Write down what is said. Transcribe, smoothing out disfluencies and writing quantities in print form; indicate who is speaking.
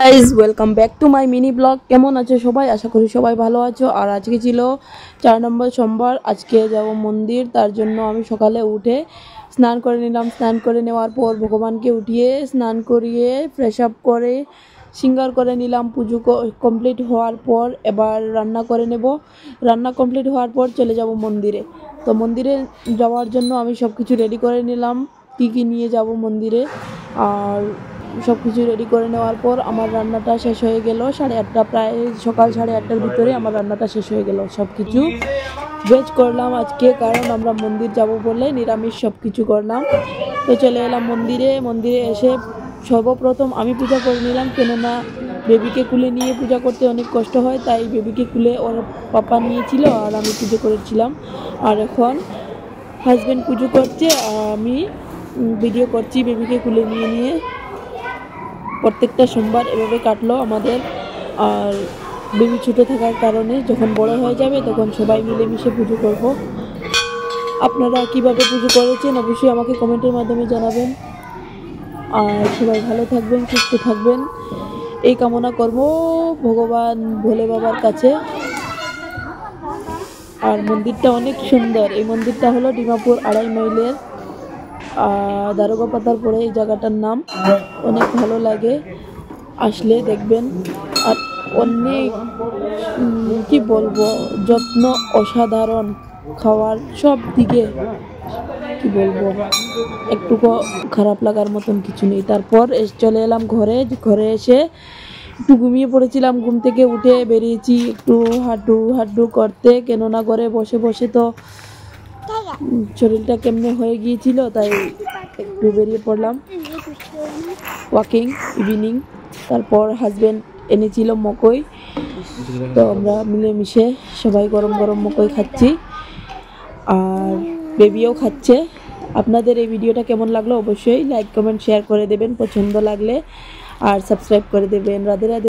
Speaker 1: Guys welcome back to my mini blog. কেমন আছো সবাই? আশা করি সবাই ভালো আছো। আর আজকে ছিল 4 নম্বর সোমবার। আজকে যাব মন্দির, তার জন্য আমি সকালে উঠে স্নান করে নিলাম। স্নান করে নেওয়ার পর ভগবানকে উঠিয়ে স্নান করিয়ে ফ্রেশ আপ করে সিঙ্গার করে নিলাম। পুজো কমপ্লিট হওয়ার পর এবার রান্না করে নেব। রান্না কমপ্লিট হওয়ার পর চলে যাব মন্দিরে। তো মন্দিরে যাওয়ার জন্য আমি সব কিছু রেডি করে নিলাম, কী কী নিয়ে যাব মন্দিরে। আর সব কিছু রেডি করে নেওয়ার পর আমার রান্নাটা শেষ হয়ে গেল 8:30, প্রায় সকাল 8:30টার ভিতরে আমার রান্নাটা শেষ হয়ে গেল। সব কিছু ভেজ করলাম আজকে, কারণ আমরা মন্দির যাব বলে নিরামিষ সব কিছু করলাম। তো চলে এলাম মন্দিরে। মন্দিরে এসে সর্বপ্রথম আমি পূজা করে নিলাম, কেননা বেবিকে কুলে নিয়ে পূজা করতে অনেক কষ্ট হয়, তাই বেবিকে কুলে ওর পাপা নিয়েছিল আর আমি পুজো করেছিলাম। আর এখন হাজব্যান্ড পুজো করছে আর আমি ভিডিও করছি বেবিকে কুলে নিয়ে নিয়ে। প্রত্যেকটা সোমবার এভাবে কাটলো আমাদের। আর বেবি ছোটো থাকার কারণে যখন বড় হয়ে যাবে তখন সবাই মিলেমিশে পুজো করব। আপনারা কিভাবে পুজো করেছেন অবশ্যই আমাকে কমেন্টের মাধ্যমে জানাবেন। আর সবাই ভালো থাকবেন, সুস্থ থাকবেন এই কামনা করব ভগবান ভোলে বাবার কাছে। আর মন্দিরটা অনেক সুন্দর। এই মন্দিরটা হলো ডিমাপুর 2.5 মাইলের দারোগা পাতার পরে এই জায়গাটার নাম। অনেক ভালো লাগে, আসলে দেখবেন। আর অনেক কি বলবো, যত্ন অসাধারণ, খাওয়ার সব দিকে কি বলবো, একটুকু খারাপ লাগার মতন কিছু নেই। তারপর চলে এলাম ঘরে। ঘরে এসে একটু ঘুমিয়ে পড়েছিলাম। ঘুম থেকে উঠে বেরিয়েছি একটু হাঁটু করতে, কেননা ঘরে বসে বসে তো শরীরটা কেমনে হয়ে গিয়েছিল, তাই একটু বেরিয়ে পড়লাম ওয়াকিং ইভিনিং। তারপর হাজব্যান্ড এনেছিল মকই, তো আমরা মিলেমিশে সবাই গরম গরম মকই খাচ্ছি আর বেবিও খাচ্ছে। আপনাদের এই ভিডিওটা কেমন লাগলো অবশ্যই লাইক কমেন্ট শেয়ার করে দেবেন পছন্দ লাগলে, আর সাবস্ক্রাইব করে দেবেন। রাধে রাধে।